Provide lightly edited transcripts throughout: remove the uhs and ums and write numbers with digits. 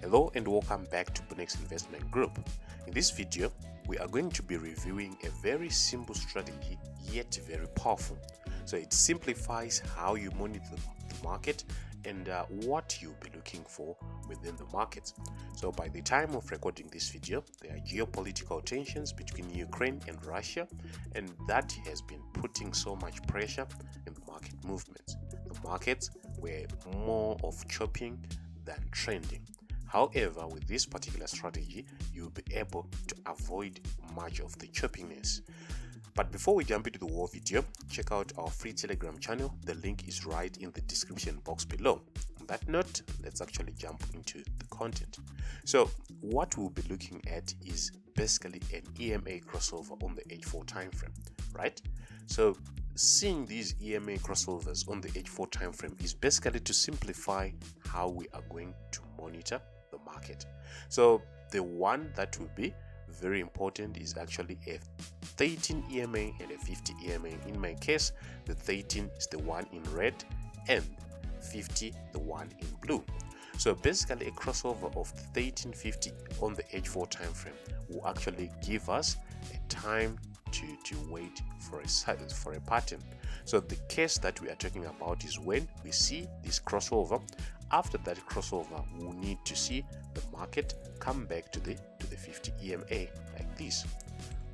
Hello and welcome back to Bunnex Investment Group. In this video, we are going to be reviewing a very simple strategy yet very powerful. So it simplifies how you monitor the market and what you'll be looking for within the market. So by the time of recording this video, there are geopolitical tensions between Ukraine and Russia, and that has been putting so much pressure in the market movements. The markets were more of chopping than trending. However, with this particular strategy, you'll be able to avoid much of the choppiness. But before we jump into the whole video, check out our free Telegram channel. The link is right in the description box below. On that note, let's actually jump into the content. So what we'll be looking at is basically an EMA crossover on the H4 timeframe, right? So seeing these EMA crossovers on the H4 timeframe is basically to simplify how we are going to monitor the market. So the one that will be very important is actually a 13 EMA and a 50 EMA. In my case, the 13 is the one in red and 50 the one in blue. So basically a crossover of 1350 on the H4 time frame will actually give us a time to wait for a pattern. So the case that we are talking about is when we see this crossover. After that crossover, we'll need to see the market come back to the 50 EMA like this,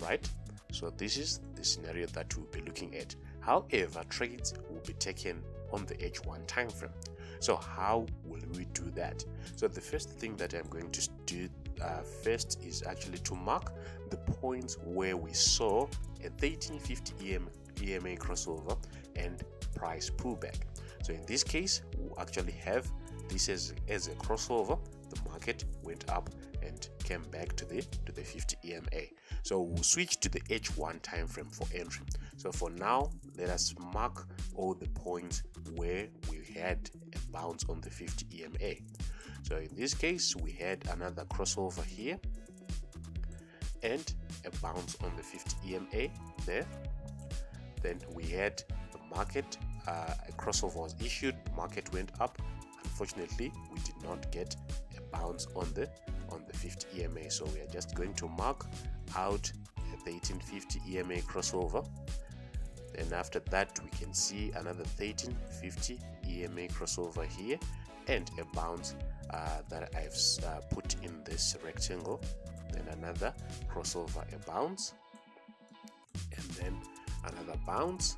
right? So this is the scenario that we'll be looking at. However, trades will be taken on the H1 time frame. So how will we do that? So the first thing that I'm going to do first is actually to mark the points where we saw a 1350 EMA crossover and price pullback. So in this case, we'll actually have this as a crossover. The market went up and came back to the 50 EMA. So we'll switch to the H1 time frame for entry. So for now, let us mark all the points where we had a bounce on the 50 EMA. So in this case, we had another crossover here and a bounce on the 50 EMA there. Then we had the market, a crossover was issued, market went up. Unfortunately, we did not get a bounce on the 50 EMA, so we are just going to mark out the 1350 EMA crossover. Then after that, we can see another 1350 EMA crossover here and a bounce that I've put in this rectangle. Then another crossover, a bounce, and then another bounce,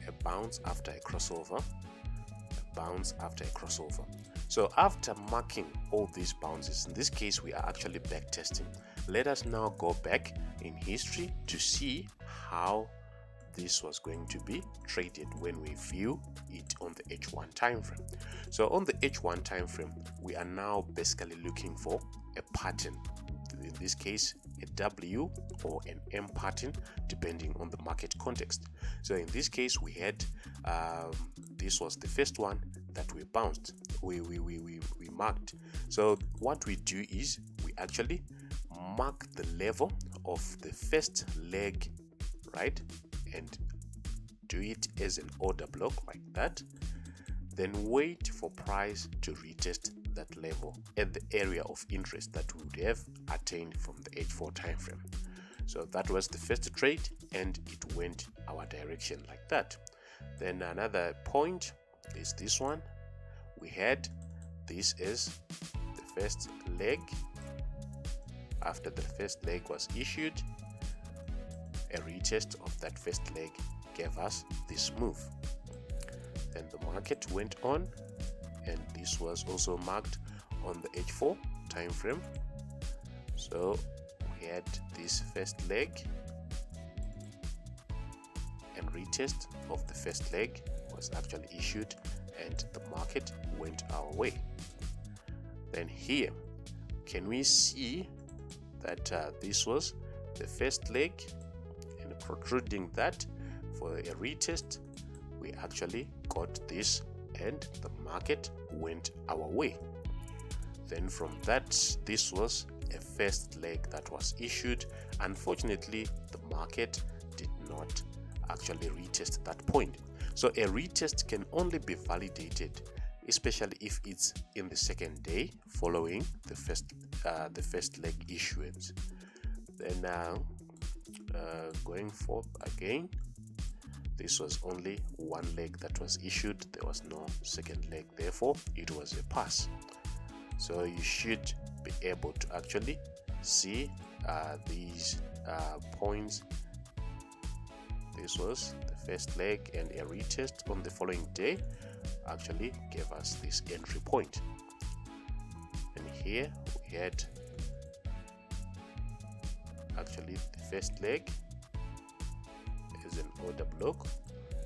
a bounce after a crossover, a bounce after a crossover. So after marking all these bounces, in this case we are actually back testing. Let us now go back in history to see how this was going to be traded when we view it on the H1 time frame. So on the H1 time frame, we are now basically looking for a pattern. In this case, a W or an M pattern, depending on the market context. So in this case, we had this was the first one that we bounced, we marked. So what we do is we actually mark the level of the first leg, right, and do it as an order block like that. Then wait for price to retest that level at the area of interest that we would have attained from the H4 time frame. So that was the first trade and it went our direction like that. Then another point is this one. We had this as the first leg. After the first leg was issued, a retest of that first leg gave us this move. Then the market went on, and this was also marked on the H4 time frame. So we had this first leg, and retest of the first leg was actually issued, and the market went our way. Then here, can we see that this was the first leg, and protruding that for a retest, we actually got this and the market went our way. Then from that, this was a first leg that was issued. Unfortunately, the market did not actually retest that point. So a retest can only be validated, especially if it's in the second day following the first leg issuance. Then now going forth again, this was only one leg that was issued. There was no second leg, therefore it was a pass. So you should be able to actually see these points. This was the first leg, and a retest on the following day actually gave us this entry point. And here we had actually the first leg is an order block,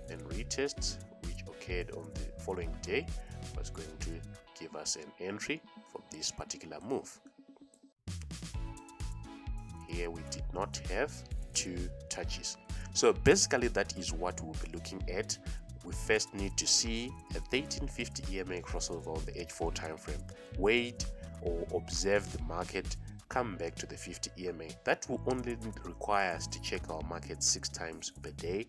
and retests which occurred on the following day was going to give us an entry for this particular move. Here we did not have two touches. So basically that is what we'll be looking at. We first need to see a 1350 EMA crossover on the H4 time frame. Wait or observe the market come back to the 50 EMA. That will only require us to check our market 6 times per day.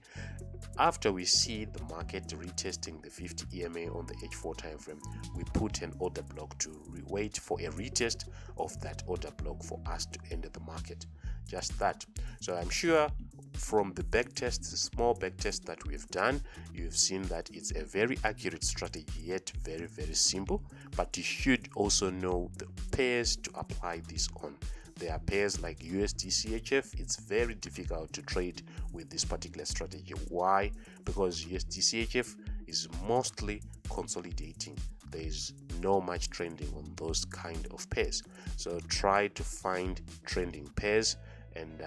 After we see the market retesting the 50 EMA on the H4 time frame, we put an order block to wait for a retest of that order block for us to enter the market. Just that. So I'm sure from the back test, the small back test that we've done, you've seen that it's a very accurate strategy, yet very, very simple. But you should also know the pairs to apply this on. There are pairs like USD CHF. It's very difficult to trade with this particular strategy. Why? Because USD CHF is mostly consolidating. There is no much trending on those kind of pairs. So try to find trending pairs, and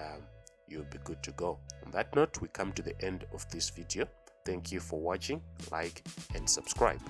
you'll be good to go. On that note, we come to the end of this video. Thank you for watching. Like and subscribe.